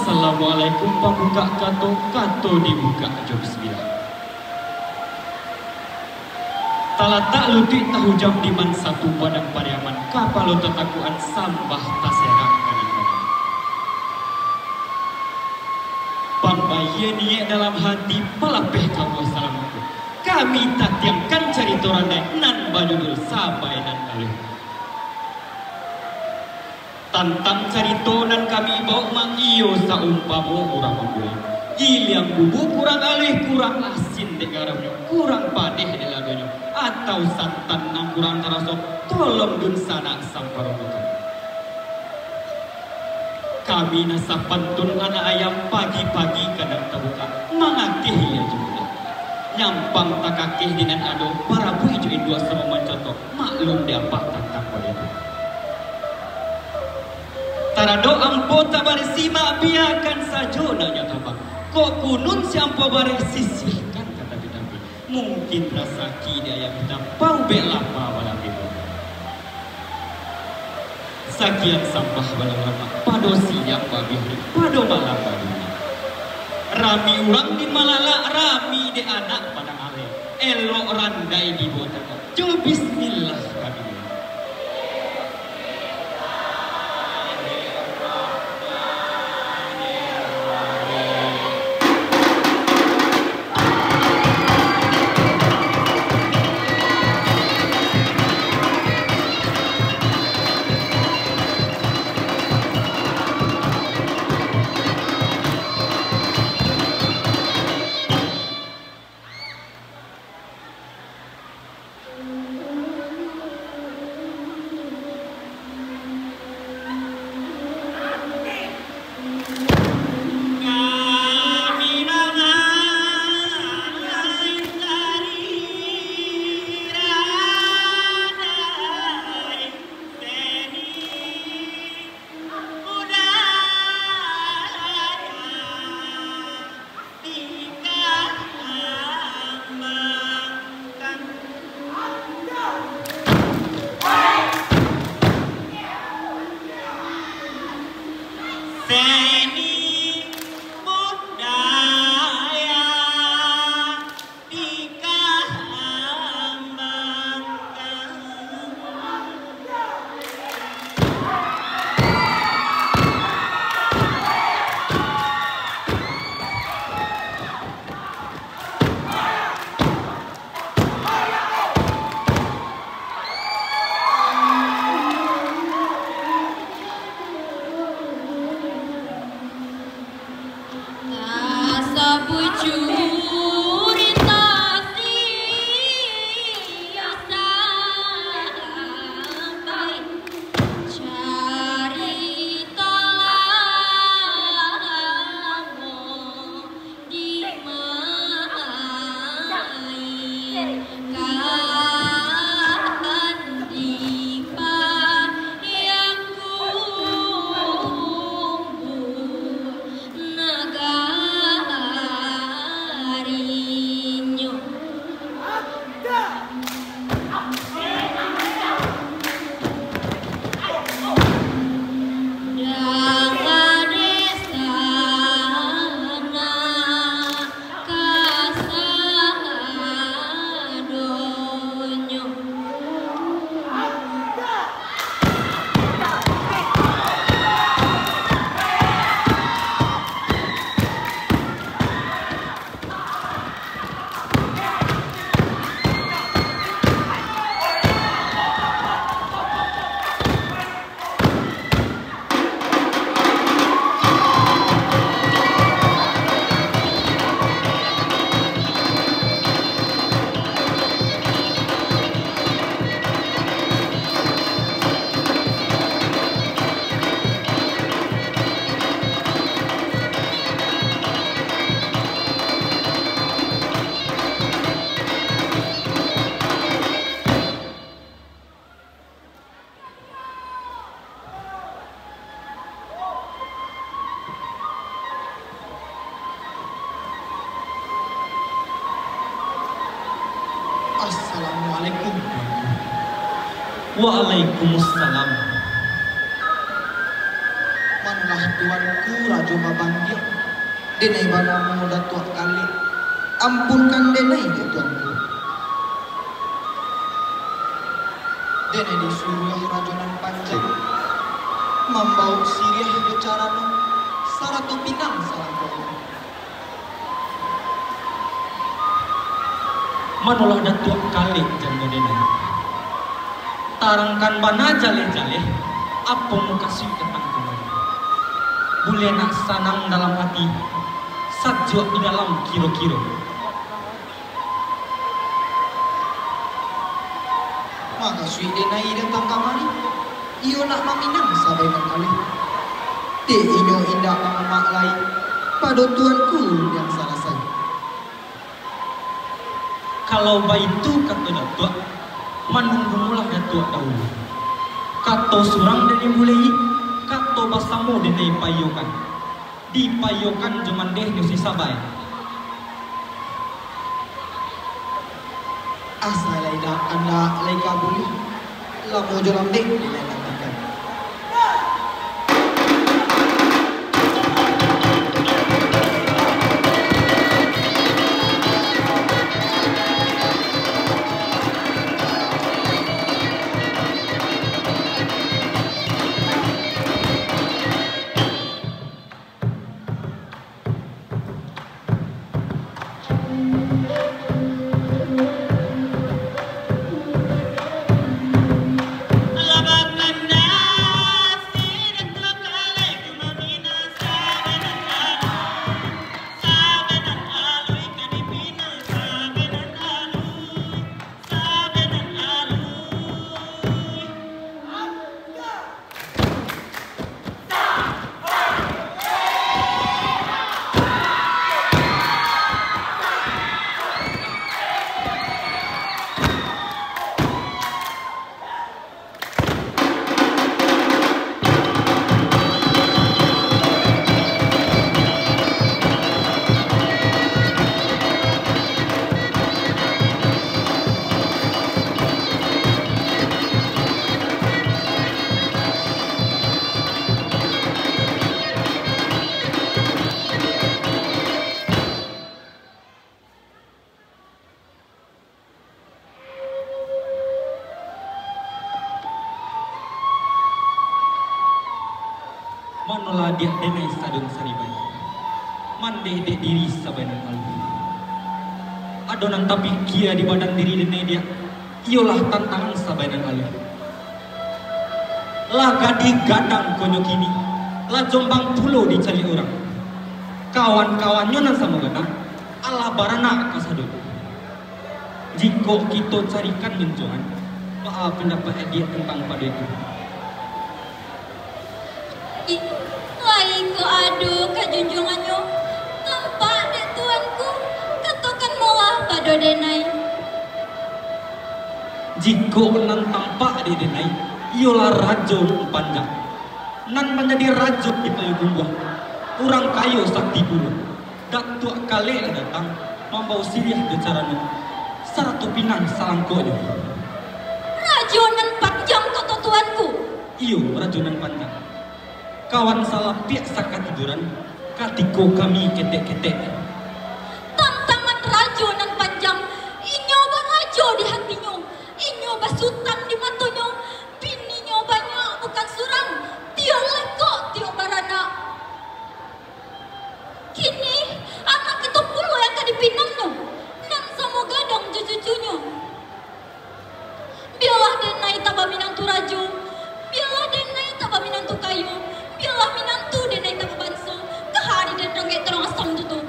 Assalamualaikum pembuka kato dibuka jam 9. Talatak lutik tahu jam diman satu padang pariaman kapalo tetakuan sambah taserak kadang-kadang. Pambaye niye dalam hati palapeh kamu assalamualaikum. Kami tatiangkan cari torane nan bajudul sabai nan alih. Tantang carito nan kami bawa mang iyo saumpamo kurang membeli. Iliang bubuk kurang alih kurang asin de garamnya kurang padeh de ladonya atau santan nang kurang terasa tolong dun sana samparonokan. Kami nasapantun anak ayam pagi-pagi kadang terbuka mangakih ya juga. Nyampang takakih dinan ado para bui juin dua sama mancoto maklum dia apa tantang pada itu. Tarado ampo tabarisima biarkan saja nanya tabak. Kok kunun siampo bare sisihkan kata bidang. Mungkin rasa kida yang kita pau belapa wala bibo. Sakian sampah wala lama pado siang babi pado malam babi. Rami urang di malala rami de anak padang ale. Elok randai di botak. Jo bismillah kami. Assalamualaikum. Waalaikumsalam. Manulah tuanku rajo mabanggiang. Denai banamu datuk kali. Ampunkan denai dia tuanku. Denai disuruh rajonan panjang. Membau sirih bicaranu. Saratu pinang salah kau. Manulah datuk kali jangan denai. Tarangkan bana jale-jale. Apa muka sih datang kemari? Boleh nak sanang dalam hati. Sajwa di dalam kiro-kiro. Maka sui denai datang kamari. Iyo nak maminang sabai kali. Te inyo indah mamak lain. Pada tuanku yang salah saya. Kalau baitu kata datuk, menunggulah datuk dahulu. Kata surang dari mulai, kata basamu dari payokan. Dipayokan cuman deh nyusi sabai. Asal laida anda laika buli. Lamu jolam dek laika tikan. Manolah dia denai sadung saribai. Mande dek diri sabanan alwi. Adonan tapi kia di badan diri denai dia. Iolah tantangan sabanan alwi. Lah gadi gadang konyo kini. Lah jombang pulau dicari orang. Kawan-kawannya nan sama gadang. Allah barana kasadun. Jika kita carikan menjuan, apa pendapat dia tentang pada itu? Lain ko aduh kajunjungannya. Tampak dek tuanku. Katakan molah pada denai. Jika nan tampak di denai, ialah rajo panjang. Nan menjadi rajo di payung buah. Orang kayu sakti bulu. Datuk kali datang membawa sirih bicaranya. Saratu pinang salangkonya. Rajonan panjang kata tuanku. Iyo rajonan panjang. Kawan salah pihak sakat tiduran. Katiko kami ketek-ketek. Tantangan rajonan panjang. Inyo ba rajo di hatinya. Inyo ba sultan di matanya. Bininya banyak bukan surang. Tiang lekok tiang barana. Kini anak itu pula yang kadipinangnya. Nan sama gadang cucu-cucunya. Biarlah denai taba minantu rajo. Biarlah denai taba minantu kayu. Biarlah minantu denai taba banso. Kehari dan ranggai terang asam tutup.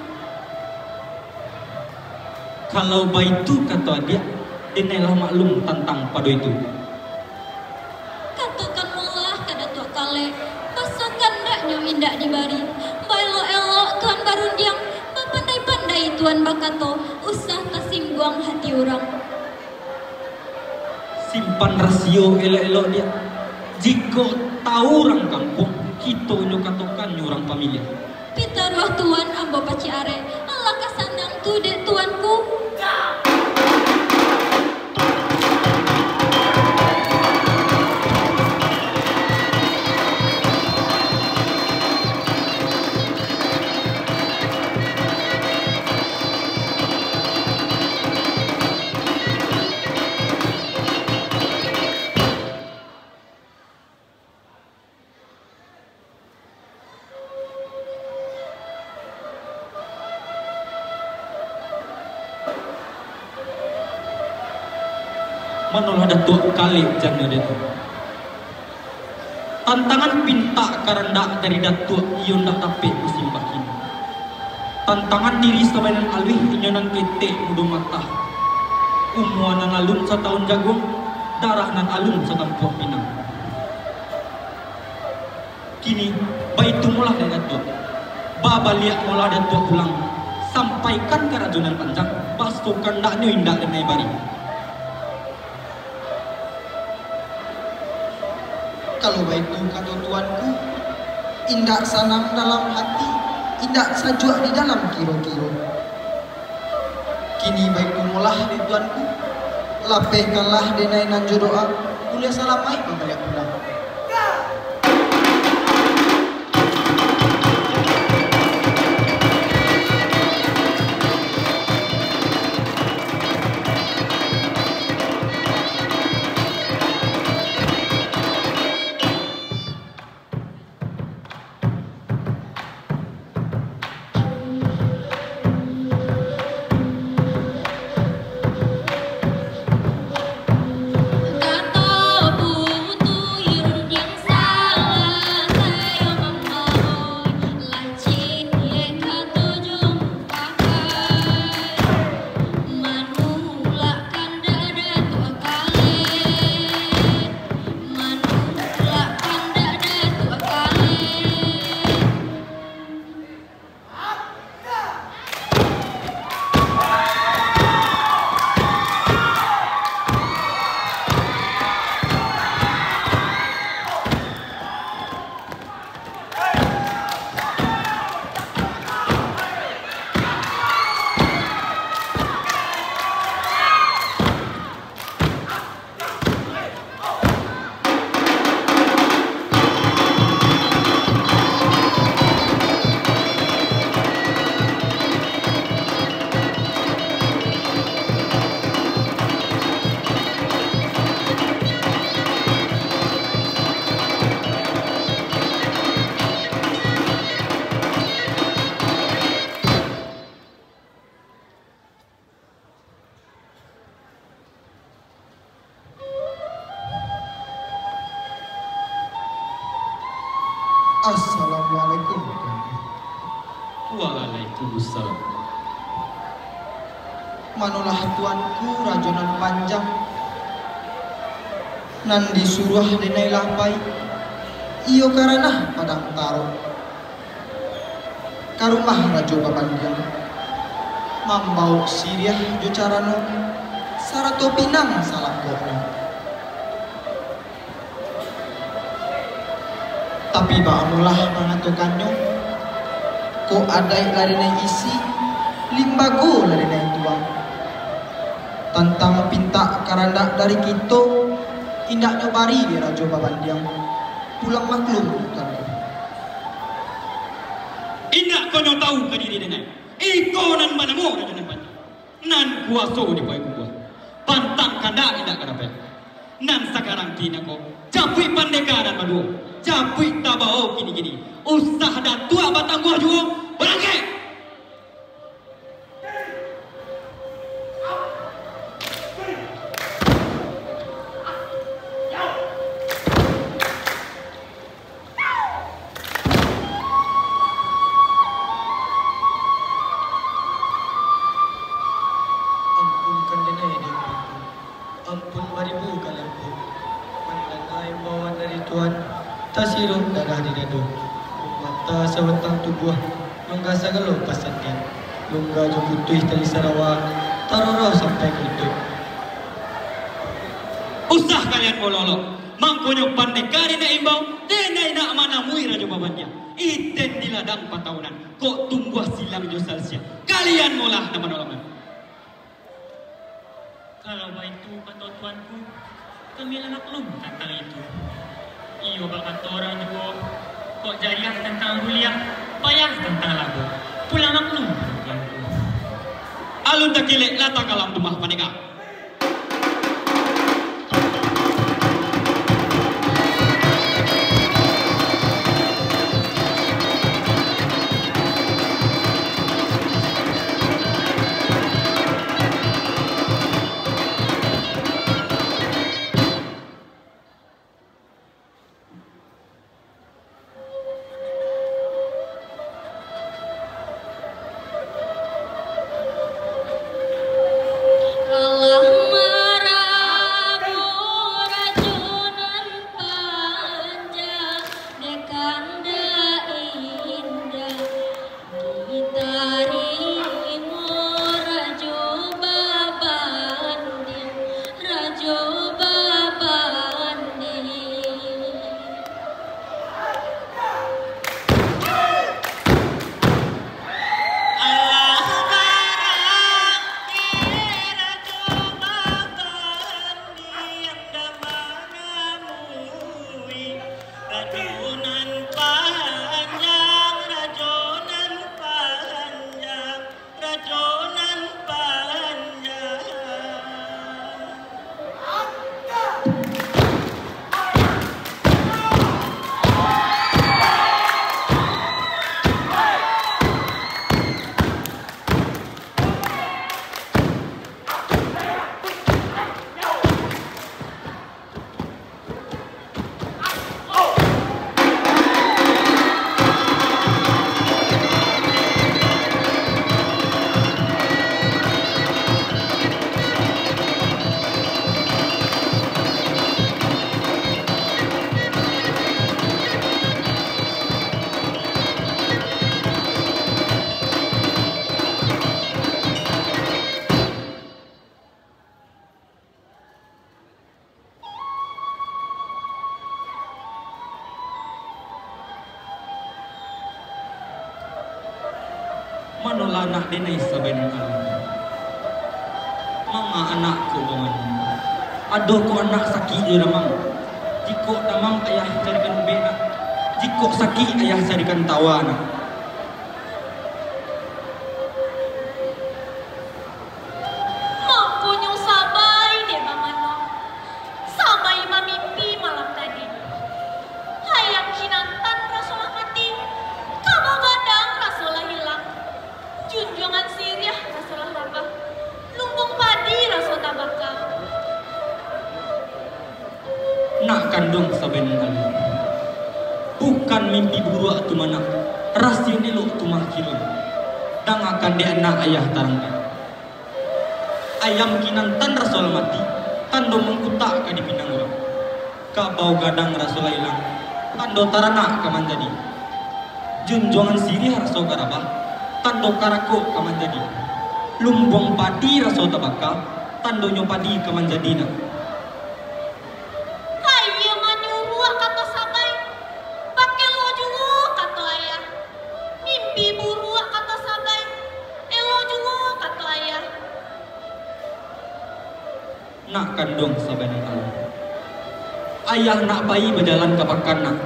Kalau baitu kata dia, denailah maklum tentang pada itu. Katakan malah kada tua kale. Pasakan daknya indak dibari. Bailo elok tuan barundiang. Pandai-pandai tuan bakato. Usah tasingguang hati orang. Simpan rasio elok-elok dia. Jika tahu orang kampung, kita nyokatokan orang pamilya. Pita ruah tuan ambo paci are. Allah kasanang tu dek tuanku. Manolah datuk kali jangan itu. Tantangan pinta karena dari datuk iyo nak tapik musimbah kini. Tantangan diri sebenarnya alih inyonan ketek mudu mata. Umuanan alun setahun jagung, darah nan alun setampuh pinang. Kini baik tumulah dari datuk. Baba liak mola datuk pulang. Sampaikan ke rajunan panjang, pasukan nak indak dan bari. Kalau baik tu kata tuanku, indak sanam dalam hati, indak sajua di dalam kiro-kiro. Kini baik tu mulah di tuanku, lapehkanlah denai nan jodoa, kuliah salam baik membalik pulang. Assalamualaikum. Waalaikumsalam. Manulah tuanku rajonan panjang nan disuruh denai lapai iyo karena padang taro karumah rajo babandiang mambau siriah jo carano sarato pinang salakona. Tapi baamulah mengatukannya ko adai larinai isi limbago larinai tuang tantang pinta karanda dari kito indak nyobari di rajo babandiang pulang maklum kan. Indak kau tahu ke diri dengan iko nan manamu rajo nan panjang nan kuaso di pai gua pantang kanda indak karape nan sekarang tina ko capui pandekaran madu capui tabao gini usah dan tua batang gua juga berangkat. Ampunkan denai dewa, ampun beribu kalian pun mendanai bawaan dari Tuhan tasiruh darah di dadu mata sewentang tubuh lungga sagalo pasatkan lungga jo putih tali sarawa taroro sampai kelutut. Usah kalian mololo mangkonyo pandekari na imbau denai nak mana mui rajo babandia iten di ladang patahunan kok tumbuh silang jo salsia kalian molah nama nolongan. Kalau itu kata tuanku, kami lah maklum tentang itu. Iyo kata orang juga, kok jariah tentang kuliah, payah tentang lagu. Pulang maklum tuanku. Alun tak kilek latang kalam rumah paneka. manolana denai saben alam. Mama anakku baman. Ado ko anak sakit di ramang. Jiko tamang ayah carikan bena. Jiko sakit ayah carikan tawana. Makonyo sabay de mamano. Sabay mamimpi malam tadi. Hayang kinantan rasulah mati. Kabagadang rasulah hilang. Junjungan siriah rasulah labah. Lumbung padi rasul tabaka. Nak kandung saben kali. Bukan mimpi buruk tu mana. Rasin elok tu mahkirun. Dang akan di anak ayah tarangkan. Ayam kinantan rasul mati. Tando mengkutak ka di pinang orang. Kabau gadang rasul hilang. Tando tarana kaman jadi. Junjungan sirih rasul garabah. Tando karako kaman jadi. Lumbung padi rasul tabaka. Tando nyopadi kaman jadi nak. Hayo manyuruh kata sabay. Pakai lo juga kata ayah. Mimpi buruk kata sabay. Elo juga kata ayah. Nak kandung saben kali. Ayah nak bayi berjalan ke pakan nak.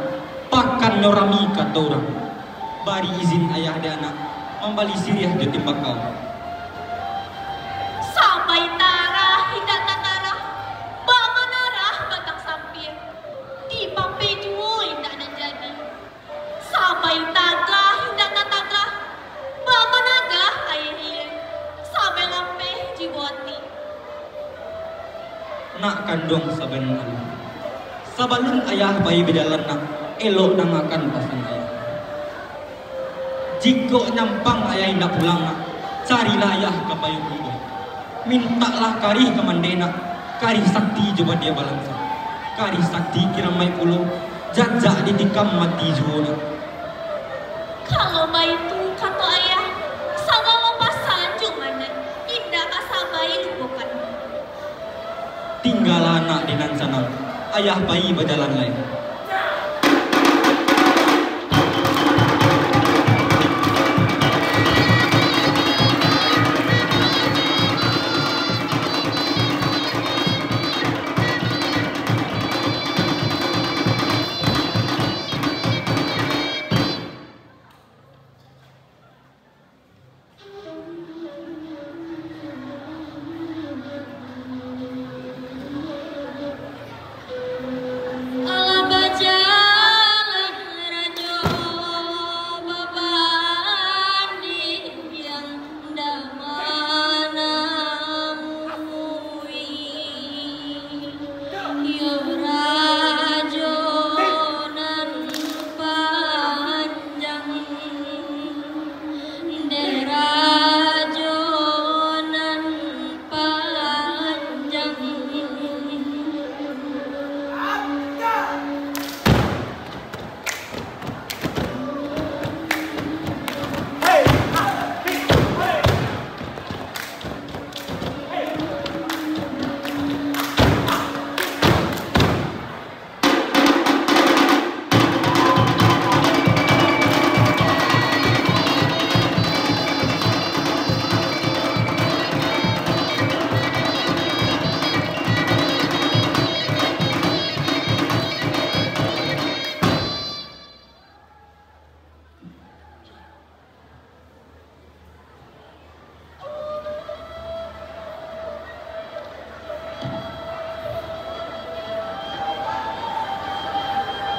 Pakan nyorami kata orang. Bari izin ayah dia anak. Membali siriah di timbakau. Sabay tarah, hindak tatara. Bama narah batang sampir. Di pape juo hindak nan jadi. Sabay taga, hindak tataga. Bama naga ayah hiye. Sabay lampe jiwati. Nak kandung saben kali. Sabalun ayah bayi berjalan nak. Elok nang akan pasan ayah. Jika nyampang ayah hendak pulang nak. Carilah ayah ke payung hidup. Mintalah karih ke mandena. Karih sakti coba dia balangsa. Karih sakti kiramai pulau. Jajak ditikam mati juona. Kalau bayi itu kata ayah, sagala pasan cuman indah kasabay lubukan. Tinggal anak di nan sana. Ayah bayi berjalan lain.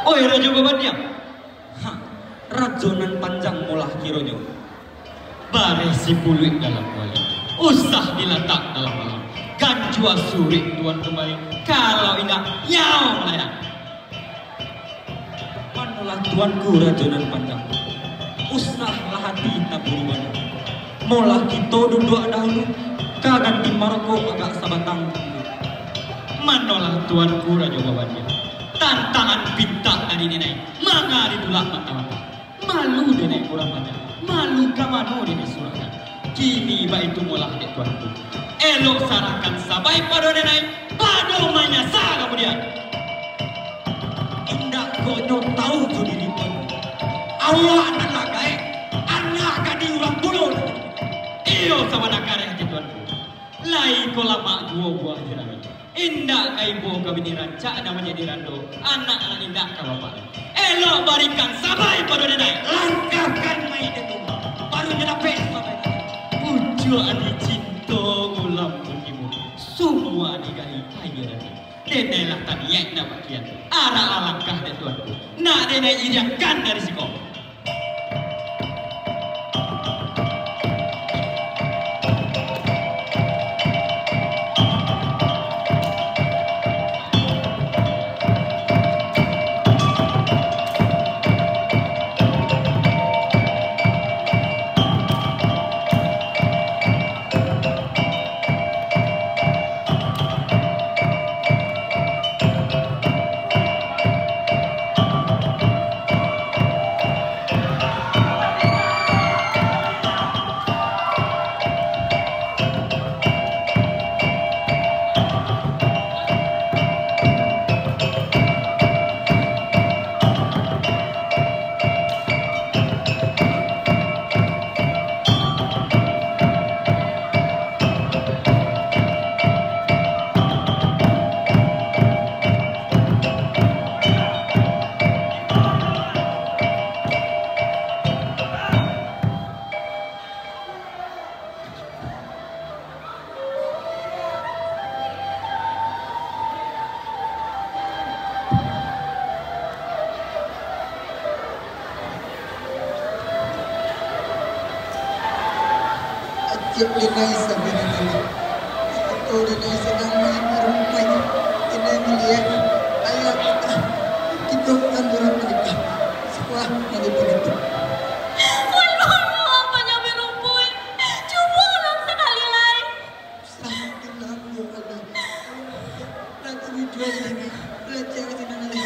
Oi rajo babannya. Rajonan panjang mulah kironyo. Bare si puluh dalam wali. Usah diletak dalam malam. Ganjua surik tuan kembali. Kalau ingat yaw layak. Manulah tuanku rajonan panjang. Usahlah hati tak berubah. Molah kita duduk dahulu. Kagan di Maroko agak sabatang. Manolah tuanku rajo babannya. Tantangan pintak dari nenek. Manga ditulak mata-mata. Malu nenek kurang banyak. Malu kamano nenek surakan. Kini baik itu molah dek tuanku. Elok sarakan sabai pada nenek. Pado manyasa kemudian. Indak konyo tahu tu diri pun. Awak anak lagai. Anak kadi ulang bulu. iyo sama nakare hati tuanku. Lai ko lama dua buah jerami. Indak kai buah kami dirancak namanya dirando. Anak indak ka bapak. Elok barikan sabai pada denai. Langkahkan mai itu. Baru nyampe sabai. Pujo adi cinta ulam pujimu. Semua digali kaya. Denai lah tadi yang nak bagian. Arah alangkah dan tuanku. Nak denai iriakan dari siko. Tiap denai sebenarnya atau denai sedang main rumpai denai melihat ayat kita bukan orang mereka sebuah dari begitu. Apanya berumpuy? Coba orang sekali lain. Sampai lalu ada nanti video ini belajar ke sini lagi.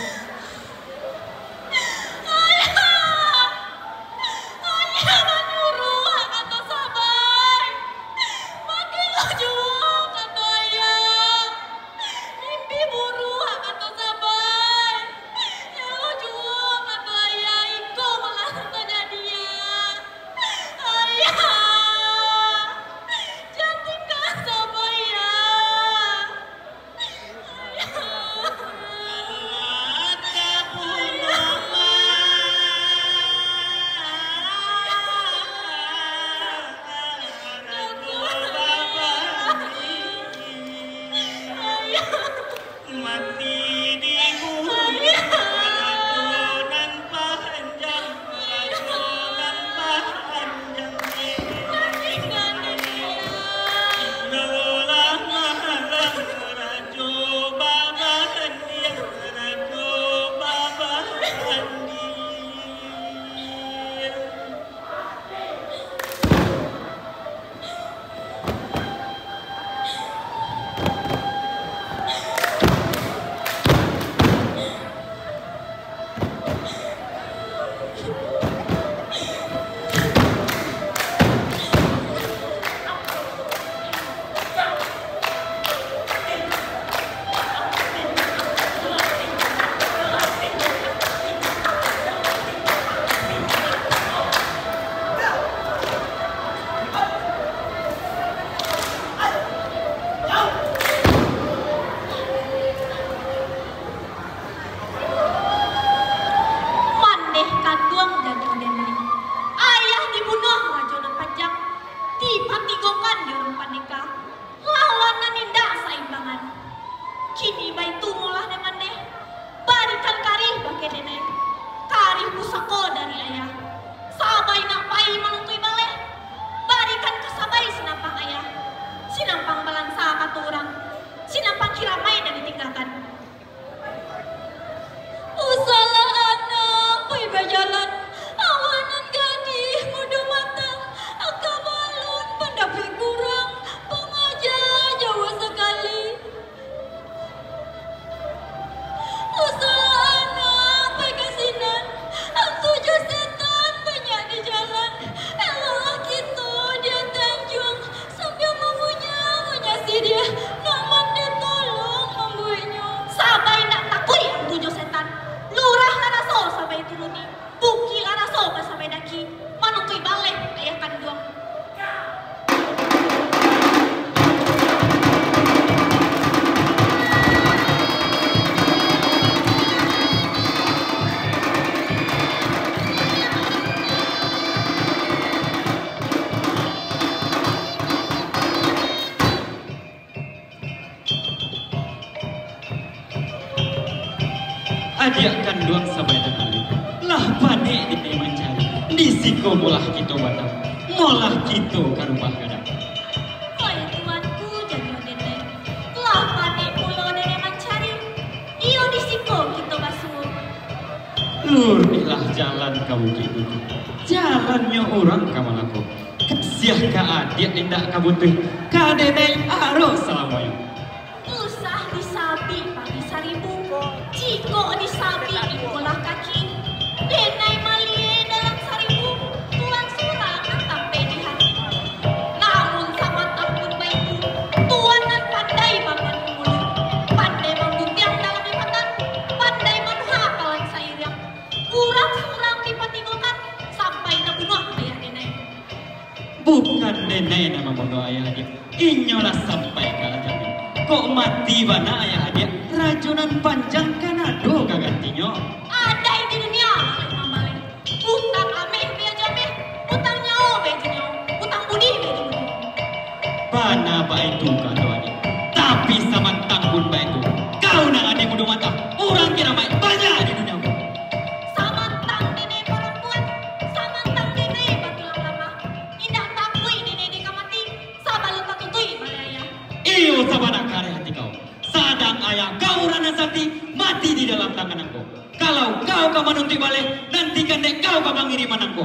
dia kanduang sabana kali. Lah pane di mencari. Di siko molah kita batang. Molah kita karubah kadang. Oi tuanku janyo dene. Lah pane pulo dene mencari. Iyo di siko kita basuh. Lur ilah jalan kamu gitu. Jalannya orang kamalako. Kesiah ka adik indah kabutuh. Kadenai aro selamanya. Usah disabi pagi seribu. Jiko disabi ikolah kaki. Denai malie dalam seribu. Tuan surang sampai di hati. Namun sama tampun baikku. Tuan nan pandai bangun mulut. Pandai membutiang dalam lipatan. Pandai menghakalan sairiak. Kurang surang dipatinggalkan. Sampai nabunuh ayah denai. Bukan denai nama bodoh ayah dia. Inyolah sampai kalajami. Kok mati bana ayah dia. Rajunan panjang kanado kagantinya. Ada di dunia malih. Utang ameh beja meh. Utang nyawa beja nyawa. Utang budi beja budi. Bana ba itu kado adik. Tapi sama tanggun ba itu. Kau nak adik muda mata. Orang kira baik banyak di dunia. Samantang dene perempuan. Samantang dene batulang lama. Indah takui dene deka mati. Sabalut patutui balaya. Iyo sabana kare hati kau. Sadang ayah kau rana sakti mati di dalam tangan aku. Kalau kau ke manunti balik, nantikan dek kau ke pangiriman aku.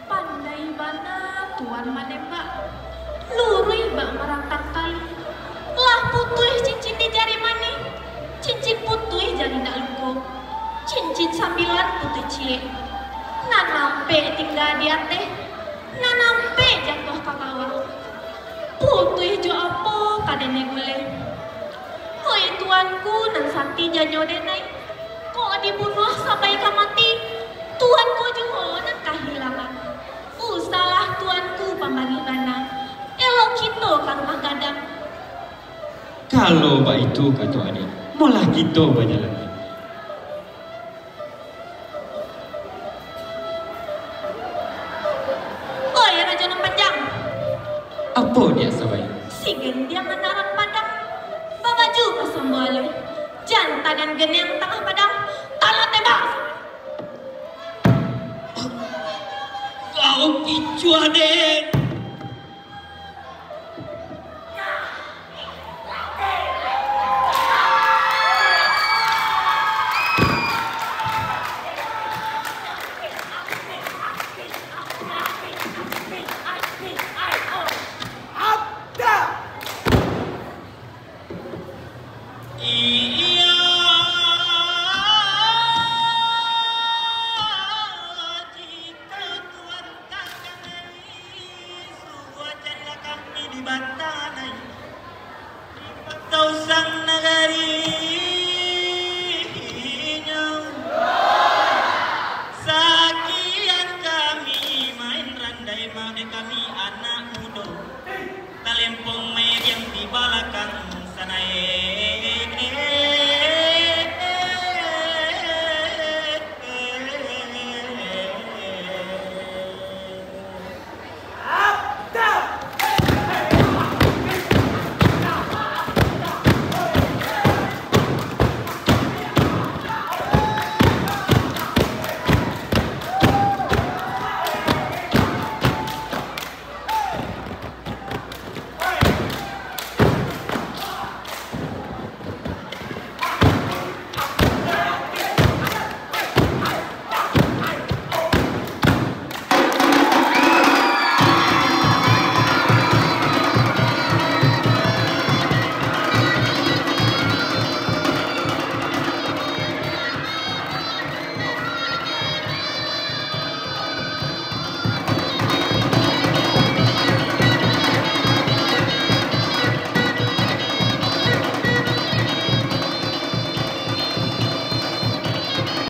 Pandai bana tuan manembak. Lurui bak merangkap kali. Lah putui cincin di jari mani. Cincin putui jari dak luko. Cincin sambilan putui cilik. Nanampe tinggal di ateh. Nanampe jatuh ke bawah. Putui jo apa kadene gule. Hoi tuanku nan sakti janyo denai. Kok dibunuh sampai ke mati. Tuanku juga nan kehilangan. Usahlah tuanku pambagi bana. Elok kita ke rumah gadang. Kalau ba itu kata adik, malah kita banyak lagi. Oi raja nan panjang. Apa dia sabai? Si gendiang menarang padang. Babaju kesembalu. Jantan dan gendiang tengah padang. Tanah tebak. Kau kicu adik.